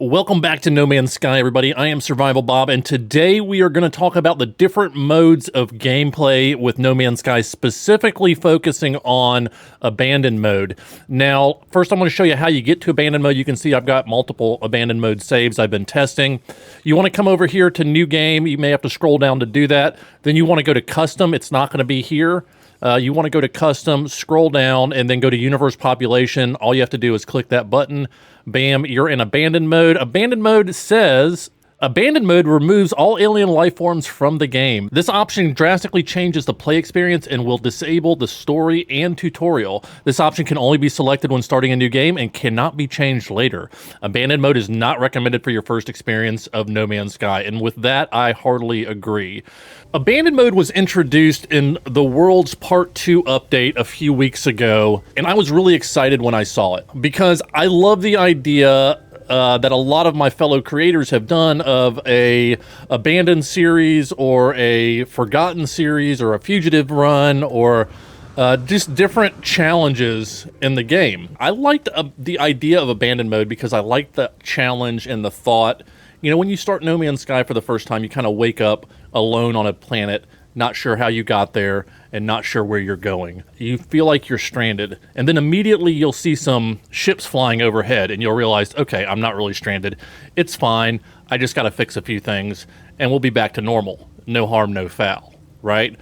Welcome back to No Man's Sky, everybody. I am TheSurvivalBob, and today we are going to talk about the different modes of gameplay with No Man's Sky, specifically focusing on Abandoned Mode. Now, first I'm going to show you how you get to Abandoned Mode. You can see I've got multiple Abandoned Mode saves I've been testing. You want to come over here to New Game. You may have to scroll down to do that. Then you want to go to Custom. It's not going to be here. You want to go to Custom, scroll down, and then go to Universe Population. All you have to do is click that button. Bam, you're in Abandoned Mode. Abandoned Mode says, Abandoned Mode removes all alien life forms from the game. This option drastically changes the play experience and will disable the story and tutorial. This option can only be selected when starting a new game and cannot be changed later. Abandoned Mode is not recommended for your first experience of No Man's Sky, and with that, I heartily agree. Abandoned Mode was introduced in the World's Part 2 update a few weeks ago, and I was really excited when I saw it, because I love the idea that a lot of my fellow creators have done of a abandoned series or a forgotten series or a fugitive run or just different challenges in the game. I liked the idea of Abandoned Mode because I liked the challenge and the thought. You know, when you start No Man's Sky for the first time, you kind of wake up alone on a planet, not sure how you got there, and not sure where you're going. You feel like you're stranded, and then immediately you'll see some ships flying overhead, and you'll realize, okay, I'm not really stranded. It's fine. I just got to fix a few things, and we'll be back to normal. No harm, no foul, right?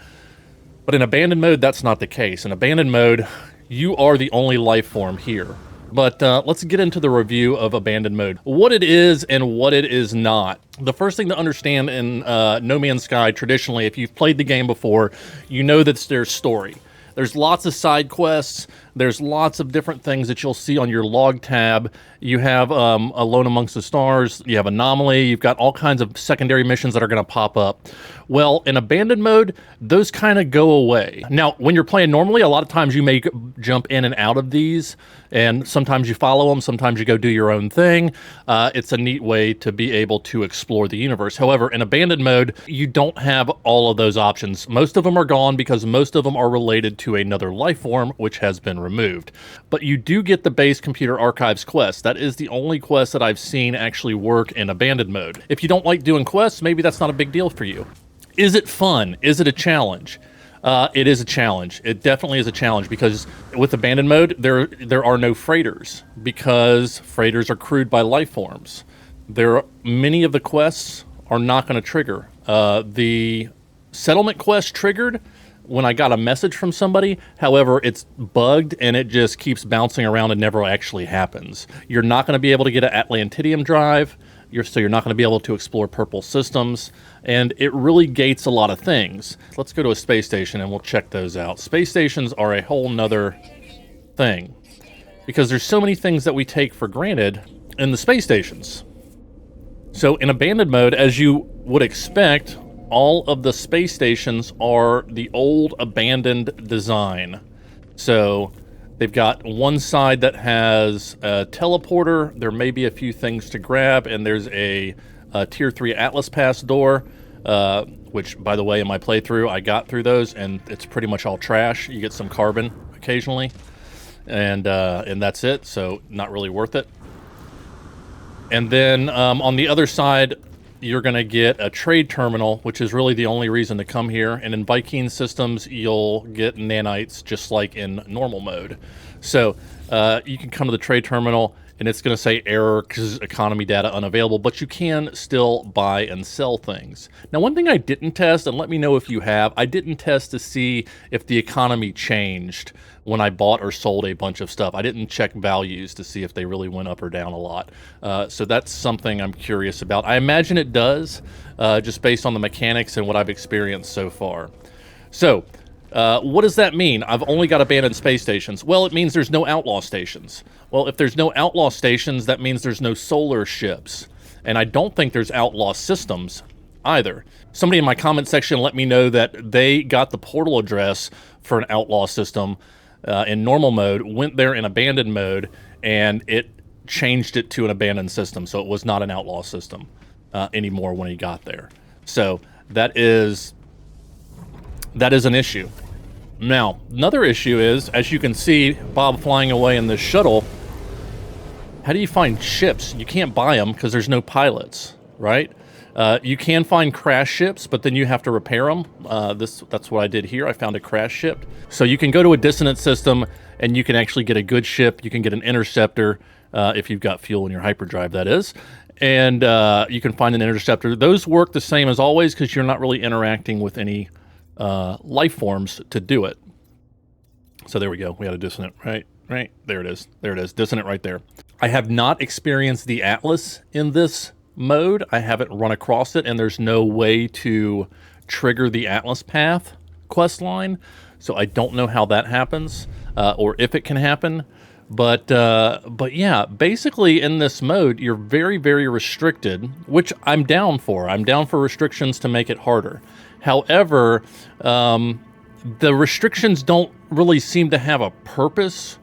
But in Abandoned Mode, that's not the case. In Abandoned Mode, you are the only life form here. But let's get into the review of Abandoned Mode. What it is and what it is not. The first thing to understand in No Man's Sky, traditionally, if you've played the game before, you know that there's story. There's lots of side quests. There's lots of different things that you'll see on your log tab. You have Alone Amongst the Stars. You have Anomaly. You've got all kinds of secondary missions that are going to pop up. Well, in Abandoned Mode, those kind of go away. Now, when you're playing normally, a lot of times you may jump in and out of these, and sometimes you follow them, sometimes you go do your own thing. It's a neat way to be able to explore the universe. However, in Abandoned Mode, you don't have all of those options. Most of them are gone because most of them are related to another life form, which has been removed. But you do get the base computer archives quest. That is the only quest that I've seen actually work in Abandoned Mode. If you don't like doing quests, maybe that's not a big deal for you. Is it fun? Is it a challenge? It is a challenge. It definitely is a challenge because with Abandoned Mode, there are no freighters because freighters are crewed by life forms. Many of the quests are not going to trigger. The settlement quest triggered when I got a message from somebody. However, it's bugged and it just keeps bouncing around and never actually happens. You're not going to be able to get an Atlantidium drive. So you're not going to be able to explore purple systems, and it really gates a lot of things. Let's go to a space station and we'll check those out. Space stations are a whole nother thing because there's so many things that we take for granted in the space stations. So in Abandoned Mode, as you would expect, all of the space stations are the old abandoned design. So they've got one side that has a teleporter. There may be a few things to grab, and there's a Tier 3 Atlas Pass door, which, by the way, in my playthrough, I got through those, and it's pretty much all trash. You get some carbon occasionally, and that's it, so not really worth it. And then on the other side, you're going to get a trade terminal, which is really the only reason to come here. And in Viking systems, you'll get nanites just like in normal mode. So you can come to the trade terminal, and it's going to say error because economy data unavailable, but you can still buy and sell things. Now, one thing I didn't test, and let me know if you have, I didn't test to see if the economy changed when I bought or sold a bunch of stuff. I didn't check values to see if they really went up or down a lot. So that's something I'm curious about. I imagine it does, just based on the mechanics and what I've experienced so far. So what does that mean? I've only got abandoned space stations. Well, it means there's no outlaw stations. Well, if there's no outlaw stations, that means there's no solar ships. And I don't think there's outlaw systems either. Somebody in my comment section let me know that they got the portal address for an outlaw system in normal mode, went there in abandoned mode, and it changed it to an abandoned system. So it was not an outlaw system anymore when he got there. So that is an issue. Now, another issue is, as you can see, Bob flying away in this shuttle How do you find ships? You can't buy them because there's no pilots, right? You can find crash ships, but then you have to repair them. That's what I did here. I found a crash ship. So you can go to a dissonant system and you can actually get a good ship. You can get an interceptor if you've got fuel in your hyperdrive, that is. And you can find an interceptor. Those work the same as always because you're not really interacting with any life forms to do it. So there we go. We had a dissonant, right? Right, there it is. There it is. Dissonant right there. I have not experienced the Atlas in this mode. I haven't run across it, and there's no way to trigger the Atlas path quest line. So I don't know how that happens, or if it can happen. But yeah, basically in this mode, you're very, very restricted, which I'm down for. I'm down for restrictions to make it harder. However, the restrictions don't really seem to have a purpose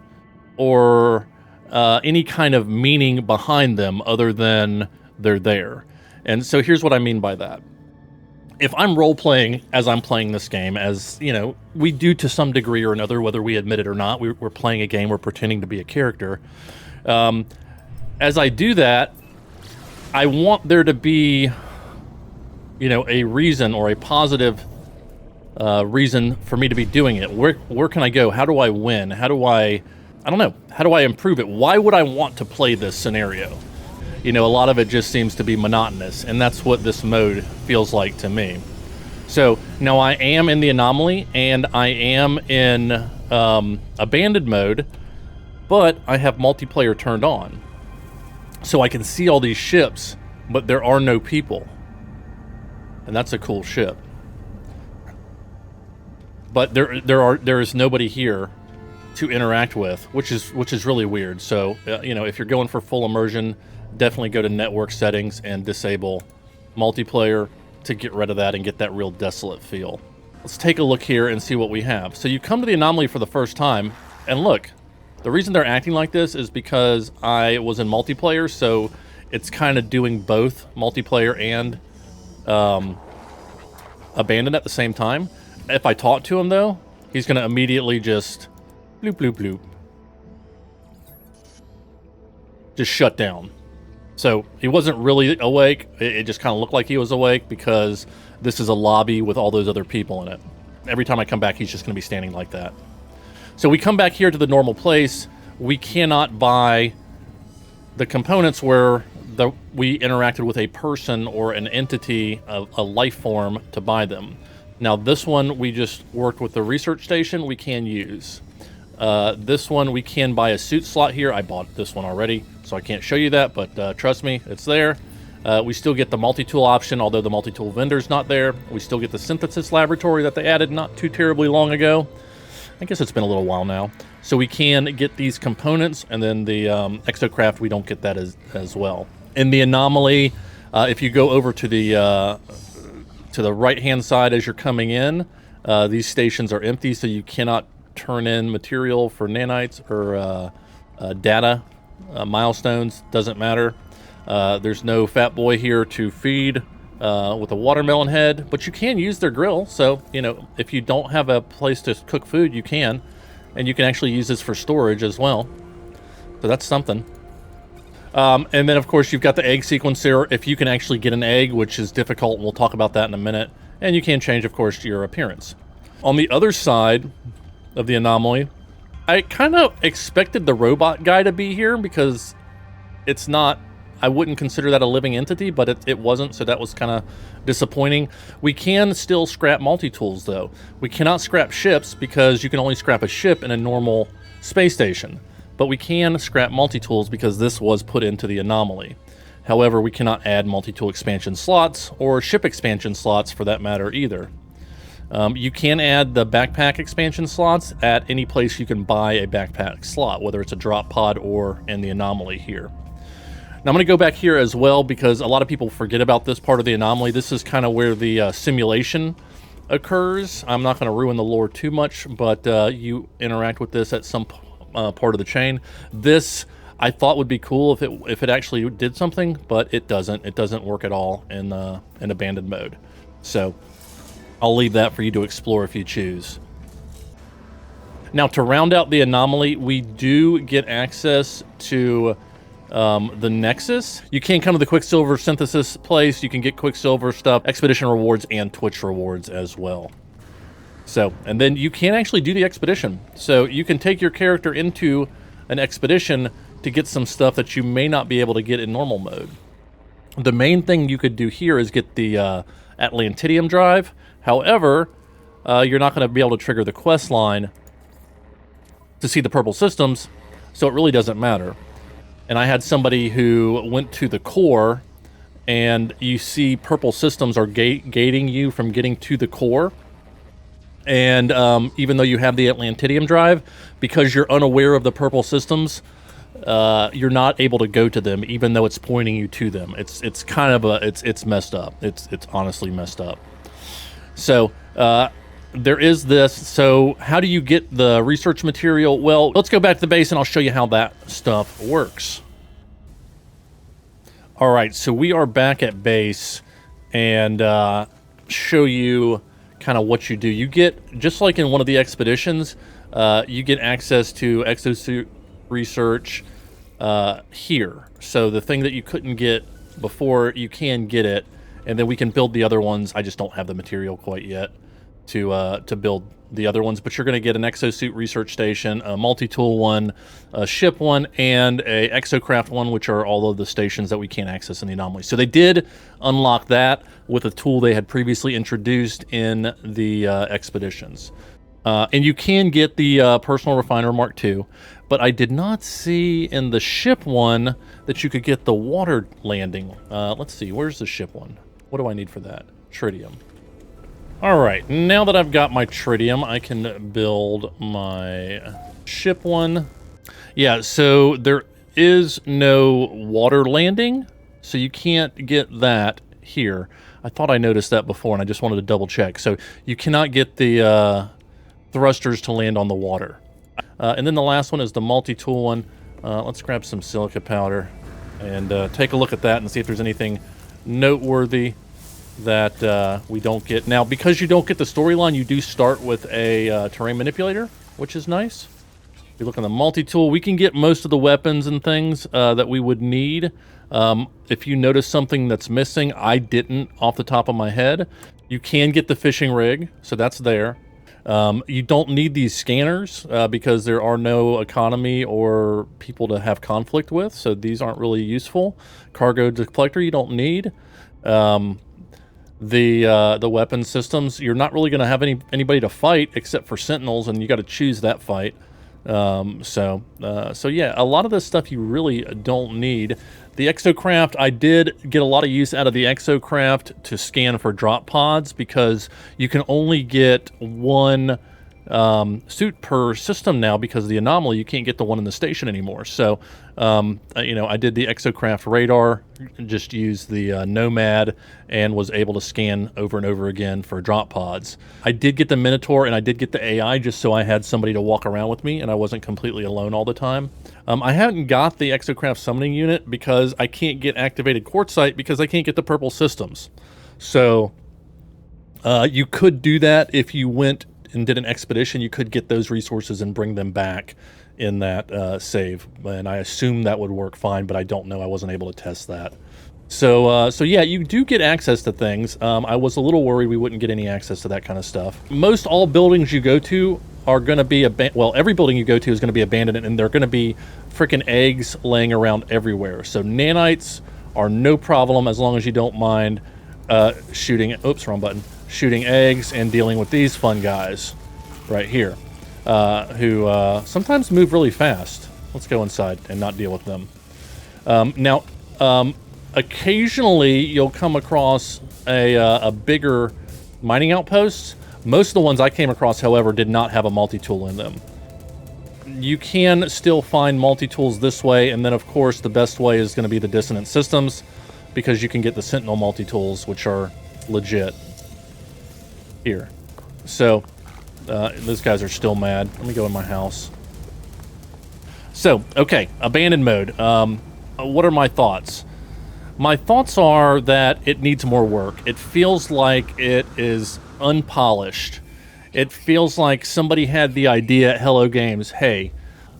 or any kind of meaning behind them other than they're there. And so here's what I mean by that. If I'm role-playing as I'm playing this game, as, you know, we do to some degree or another, whether we admit it or not, we're playing a game, we're pretending to be a character. As I do that, I want there to be, you know, a reason or a positive reason for me to be doing it. Where can I go? How do I win? How do I don't know. How do I improve it? Why would I want to play this scenario? You know, a lot of it just seems to be monotonous, and that's what this mode feels like to me. So now I am in the Anomaly, and I am in Abandoned mode, but I have multiplayer turned on. So I can see all these ships, but there are no people. And that's a cool ship. But there is nobody here to interact with, which is really weird. So you know, if you're going for full immersion, definitely go to network settings and disable multiplayer to get rid of that and get that real desolate feel. Let's take a look here and see what we have. So you come to the Anomaly for the first time, and look, the reason they're acting like this is because I was in multiplayer, so it's kind of doing both multiplayer and Abandoned at the same time. If I talk to him though, he's gonna immediately just bloop, bloop, bloop. Just shut down. So he wasn't really awake. It just kind of looked like he was awake because this is a lobby with all those other people in it. Every time I come back, he's just going to be standing like that. So we come back here to the normal place. We cannot buy the components where we interacted with a person or an entity, a life form, to buy them. Now this one, we just worked with the research station. We can use. This one, we can buy a suit slot here. I bought this one already, so I can't show you that, but trust me, it's there. We still get the multi-tool option, although the multi-tool vendor's not there. We still get the synthesis laboratory that they added not too terribly long ago. I guess it's been a little while now. So we can get these components, and then the Exocraft, we don't get that as well. In the Anomaly, if you go over to the right-hand side as you're coming in, these stations are empty, so you cannot turn in material for nanites or data milestones. Doesn't matter. There's no fat boy here to feed with a watermelon head, but you can use their grill. So, you know, if you don't have a place to cook food, you can, and you can actually use this for storage as well. So that's something. And then of course you've got the egg sequencer, if you can actually get an egg, which is difficult. We'll talk about that in a minute. And you can change, of course, your appearance. On the other side of the Anomaly, I kind of expected the robot guy to be here because it's not, I wouldn't consider that a living entity, but it wasn't, so that was kind of disappointing. We can still scrap multi-tools though. We cannot scrap ships because you can only scrap a ship in a normal space station, but we can scrap multi-tools because this was put into the Anomaly. However, we cannot add multi-tool expansion slots or ship expansion slots for that matter either. You can add the backpack expansion slots at any place you can buy a backpack slot, whether it's a drop pod or in the Anomaly here. Now I'm going to go back here as well because a lot of people forget about this part of the Anomaly. This is kind of where the simulation occurs. I'm not going to ruin the lore too much, but you interact with this at some part of the chain. This I thought would be cool if it actually did something, but it doesn't. It doesn't work at all in Abandoned mode. So I'll leave that for you to explore if you choose. Now, to round out the Anomaly, we do get access to the Nexus. You can come to the Quicksilver Synthesis place. You can get Quicksilver stuff, Expedition rewards, and Twitch rewards as well. So, and then you can actually do the Expedition. So you can take your character into an Expedition to get some stuff that you may not be able to get in normal mode. The main thing you could do here is get the Atlantidium drive. However, you're not going to be able to trigger the quest line to see the purple systems, so it really doesn't matter. And I had somebody who went to the core, and you see purple systems are gating you from getting to the core. And even though you have the Atlantidium drive, because you're unaware of the purple systems, you're not able to go to them, even though it's pointing you to them. It's kind of it's messed up. It's honestly messed up. So there is this. So how do you get the research material? Well, let's go back to the base and I'll show you how that stuff works. All right, so we are back at base and show you kind of what you do. You get, just like in one of the expeditions, you get access to exosuit research here. So the thing that you couldn't get before, you can get it, and then we can build the other ones. I just don't have the material quite yet to build the other ones, but you're going to get an exosuit research station, a multi-tool one, a ship one, and a exocraft one, which are all of the stations that we can't access in the Anomaly. So they did unlock that with a tool they had previously introduced in the expeditions. And you can get the personal refiner Mark II, but I did not see in the ship one that you could get the water landing. Let's see, where's the ship one? What do I need for that? Tritium. All right, now that I've got my tritium, I can build my ship one. Yeah, so there is no water landing, so you can't get that here. I thought I noticed that before, and I just wanted to double check. So you cannot get the thrusters to land on the water. And then the last one is the multi-tool one. Let's grab some silica powder and take a look at that and see if there's anything noteworthy that we don't get. Now, because you don't get the storyline, you do start with a terrain manipulator, which is nice. If you look on the multi-tool, we can get most of the weapons and things that we would need. If you notice something that's missing, I didn't off the top of my head. You can get the fishing rig, so that's there. You don't need these scanners because there are no economy or people to have conflict with, so these aren't really useful. Cargo deflector you don't need. The weapon systems, you're not really going to have anybody to fight except for sentinels, and you got to choose that fight. So yeah, a lot of this stuff you really don't need. The exocraft, I did get a lot of use out of the exocraft to scan for drop pods because you can only get one suit per system now because of the anomaly. You can't get the one in the station anymore. So, you know, I did the exocraft radar, just used the Nomad, and was able to scan over and over again for drop pods. I did get the Minotaur and I did get the AI just so I had somebody to walk around with me and I wasn't completely alone all the time. I haven't got the exocraft summoning unit because I can't get activated quartzite because I can't get the purple systems. So you could do that if you went and did an expedition. You could get those resources and bring them back in that save, and I assume that would work fine, but I don't know. I wasn't able to test that. So yeah, you do get access to things. I was a little worried we wouldn't get any access to that kind of stuff. Most all buildings you go to are going to be well, every building you go to is going to be abandoned, and they're going to be freaking eggs laying around everywhere. So nanites are no problem as long as you don't mind shooting. Oops, wrong button. Shooting eggs and dealing with these fun guys right here who sometimes move really fast. Let's go inside and not deal with them. Now, occasionally you'll come across a bigger mining outpost. Most of the ones I came across, however, did not have a multi-tool in them. You can still find multi-tools this way, and then of course the best way is going to be the dissonant systems because you can get the Sentinel multi-tools, which are legit. Here. So, those guys are still mad. Let me go in my house. So, okay, abandoned mode. What are my thoughts? My thoughts are that it needs more work. It feels like it is unpolished. It feels like somebody had the idea at Hello Games, hey,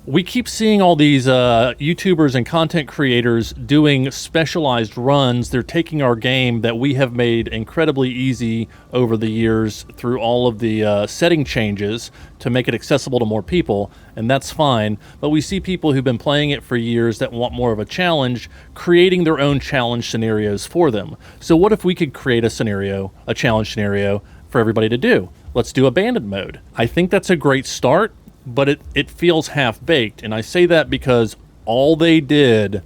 We keep seeing all these YouTubers and content creators doing specialized runs. They're taking our game that we have made incredibly easy over the years through all of the setting changes to make it accessible to more people, and that's fine. But we see people who've been playing it for years that want more of a challenge, creating their own challenge scenarios for them. So what if we could create a scenario, a challenge scenario for everybody to do? Let's do abandoned mode. I think that's a great start, but it feels half-baked, and I say that because all they did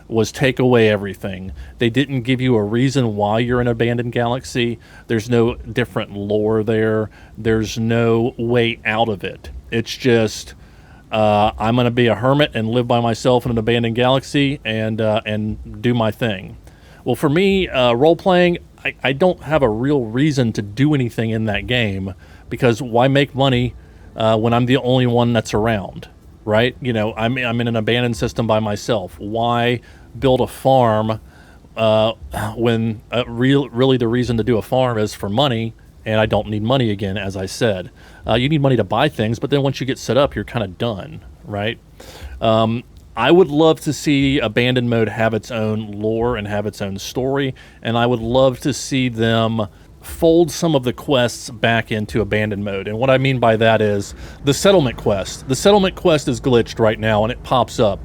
was take away everything. They didn't give you a reason why you're in an abandoned galaxy. There's no different lore there. There's no way out of it. It's just, I'm going to be a hermit and live by myself in an abandoned galaxy and do my thing. Well, for me, role-playing, I don't have a real reason to do anything in that game, because why make money when I'm the only one that's around, right? You know, I'm in an abandoned system by myself. Why build a farm when really the reason to do a farm is for money, and I don't need money again, as I said. You need money to buy things, but then once you get set up, you're kind of done, right? I would love to see abandoned mode have its own lore and have its own story, and I would love to see them fold some of the quests back into abandoned mode. And what I mean by that is the settlement quest. The settlement quest is glitched right now and it pops up.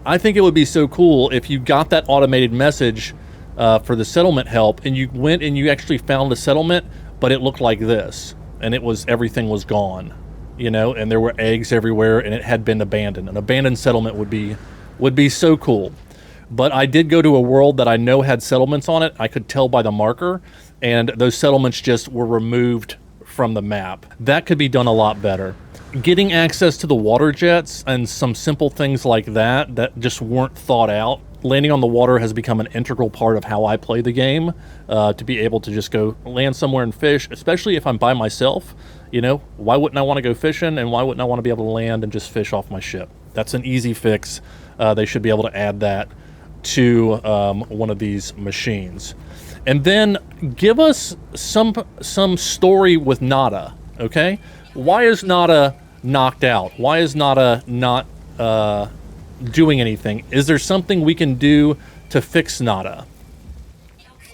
I think it would be so cool if you got that automated message for the settlement help and you went and you actually found a settlement, but it looked like this, and everything was gone, you know, and there were eggs everywhere and it had been abandoned. An abandoned settlement would be so cool. But I did go to a world that I know had settlements on it. I could tell by the marker, and those settlements just were removed from the map. That could be done a lot better. Getting access to the water jets and some simple things like that just weren't thought out. Landing on the water has become an integral part of how I play the game, to be able to just go land somewhere and fish, especially if I'm by myself. You know, why wouldn't I want to go fishing, and why wouldn't I want to be able to land and just fish off my ship? That's an easy fix. They should be able to add that to one of these machines. And then give us some story with Nada, okay? Why is Nada knocked out? Why is Nada not doing anything? Is there something we can do to fix Nada?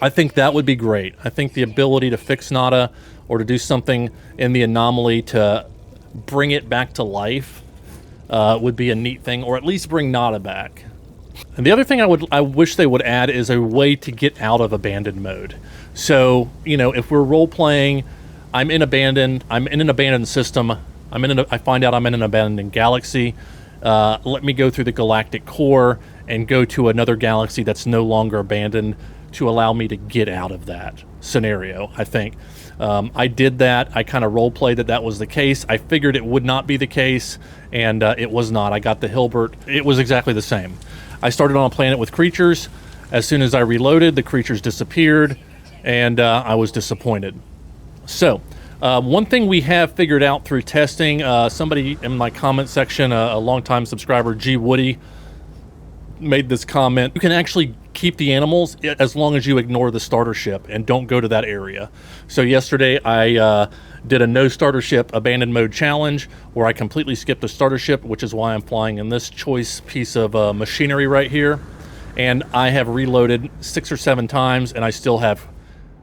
I think that would be great. I think the ability to fix Nada or to do something in the Anomaly to bring it back to life would be a neat thing, or at least bring Nada back. And the other thing I wish they would add is a way to get out of abandoned mode. So, you know, if we're role-playing, I'm in an abandoned system, I find out I'm in an abandoned galaxy, let me go through the galactic core and go to another galaxy that's no longer abandoned to allow me to get out of that scenario, I think. I did that. I kind of role-played that was the case. I figured it would not be the case, and it was not. I got the Hilbert. It was exactly the same. I started on a planet with creatures. As soon as I reloaded, the creatures disappeared, and I was disappointed. So, one thing we have figured out through testing, somebody in my comment section, a longtime subscriber, G Woody, made this comment. You can actually keep the animals as long as you ignore the starter ship and don't go to that area. So yesterday I did a no starter ship abandoned mode challenge where I completely skipped the starter ship, which is why I'm flying in this choice piece of machinery right here. And I have reloaded 6 or 7 times and I still have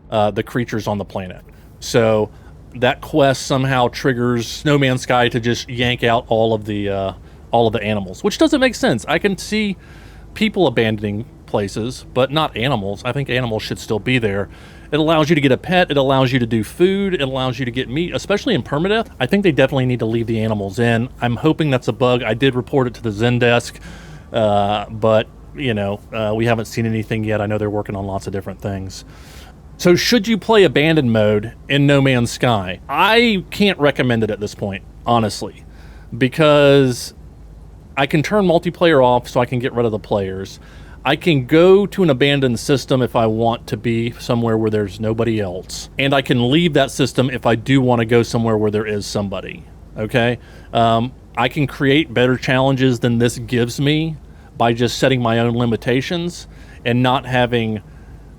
the creatures on the planet. So that quest somehow triggers No Man's Sky to just yank out all of the animals, which doesn't make sense. I can see people abandoning places, but not animals. I think animals should still be there. It allows you to get a pet, it allows you to do food, it allows you to get meat, especially in permadeath. I think they definitely need to leave the animals in. I'm hoping that's a bug. I did report it to the Zendesk, but you know, we haven't seen anything yet. I know they're working on lots of different things. So should you play abandoned mode in No Man's Sky? I can't recommend it at this point, honestly, because I can turn multiplayer off so I can get rid of the players. I can go to an abandoned system if I want to be somewhere where there's nobody else. And I can leave that system if I do want to go somewhere where there is somebody, okay? I can create better challenges than this gives me by just setting my own limitations and not having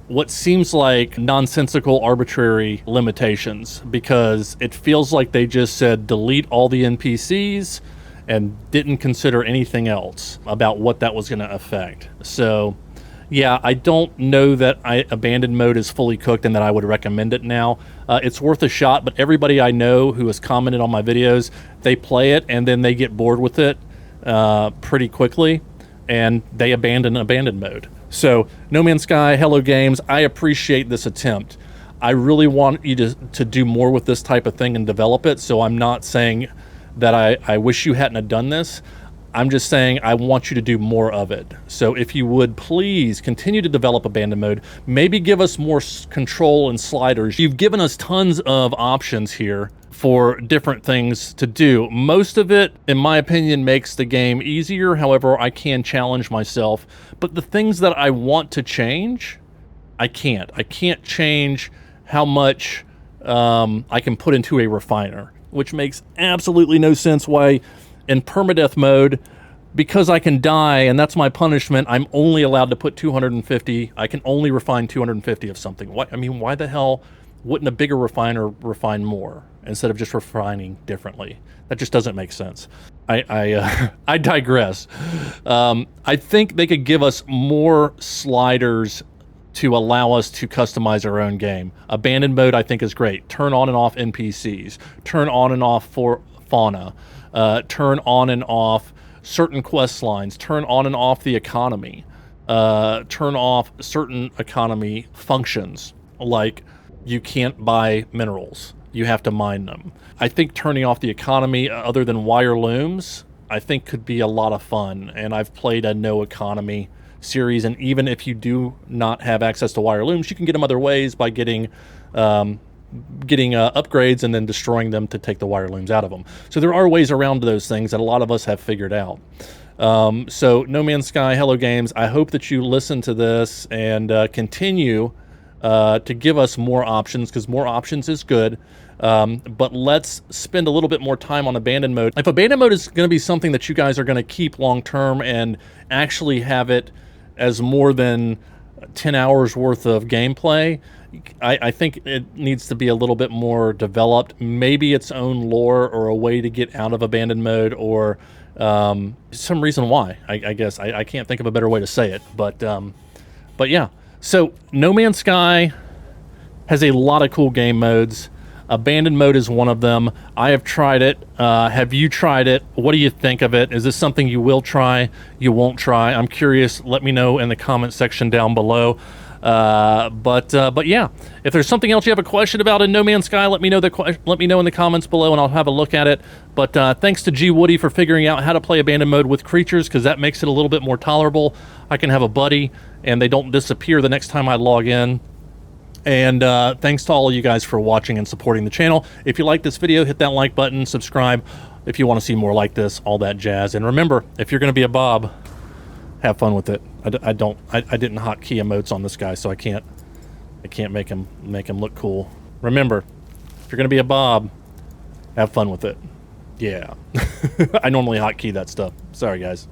what seems like nonsensical, arbitrary limitations, because it feels like they just said delete all the NPCs and didn't consider anything else about what that was going to affect. So yeah, I don't know that abandoned mode is fully cooked and that I would recommend it now. It's worth a shot, but everybody I know who has commented on my videos, they play it and then they get bored with it pretty quickly, and they abandon abandoned mode. So No Man's Sky, Hello Games, I appreciate this attempt. I really want you to do more with this type of thing and develop it, so I'm not saying that I wish you hadn't have done this. I'm just saying I want you to do more of it. So if you would please continue to develop abandoned mode, maybe give us more control and sliders. You've given us tons of options here for different things to do. Most of it, in my opinion, makes the game easier. However, I can challenge myself. But the things that I want to change, I can't. I can't change how much I can put into a refiner, which makes absolutely no sense why in permadeath mode, because I can die and that's my punishment, I'm only allowed to put 250. I can only refine 250 of something. I mean, why the hell wouldn't a bigger refiner refine more instead of just refining differently? That just doesn't make sense. I digress. I think they could give us more sliders to allow us to customize our own game. Abandoned mode, I think, is great. Turn on and off NPCs. Turn on and off for fauna. Turn on and off certain quest lines. Turn on and off the economy. Turn off certain economy functions, like you can't buy minerals. You have to mine them. I think turning off the economy, other than wire looms, I think could be a lot of fun. And I've played a no economy series, and even if you do not have access to wire looms, you can get them other ways by getting upgrades and then destroying them to take the wire looms out of them. So there are ways around those things that a lot of us have figured out. So No Man's Sky, Hello Games, I hope that you listen to this and continue to give us more options, because more options is good. But let's spend a little bit more time on abandoned mode. If abandoned mode is going to be something that you guys are going to keep long term and actually have it as more than 10 hours worth of gameplay, I think it needs to be a little bit more developed. Maybe its own lore or a way to get out of abandoned mode, or some reason why. I guess I can't think of a better way to say it. But yeah. So No Man's Sky has a lot of cool game modes. Abandoned mode is one of them. I have tried it. Have you tried it? What do you think of it? Is this something you will try? You won't try? I'm curious. Let me know in the comment section down below. But yeah, if there's something else you have a question about in No Man's Sky, let me know in the comments below, and I'll have a look at it. But thanks to G Woody for figuring out how to play abandoned mode with creatures, because that makes it a little bit more tolerable. I can have a buddy, and they don't disappear the next time I log in. And thanks to all of you guys for watching and supporting the channel. If you like this video, hit that like button, subscribe if you want to see more like this, all that jazz. And remember, if you're going to be a Bob, have fun with it. I didn't hotkey emotes on this guy, so I can't make him look cool. Remember, if you're going to be a Bob, have fun with it. Yeah. I normally hotkey that stuff. Sorry, guys.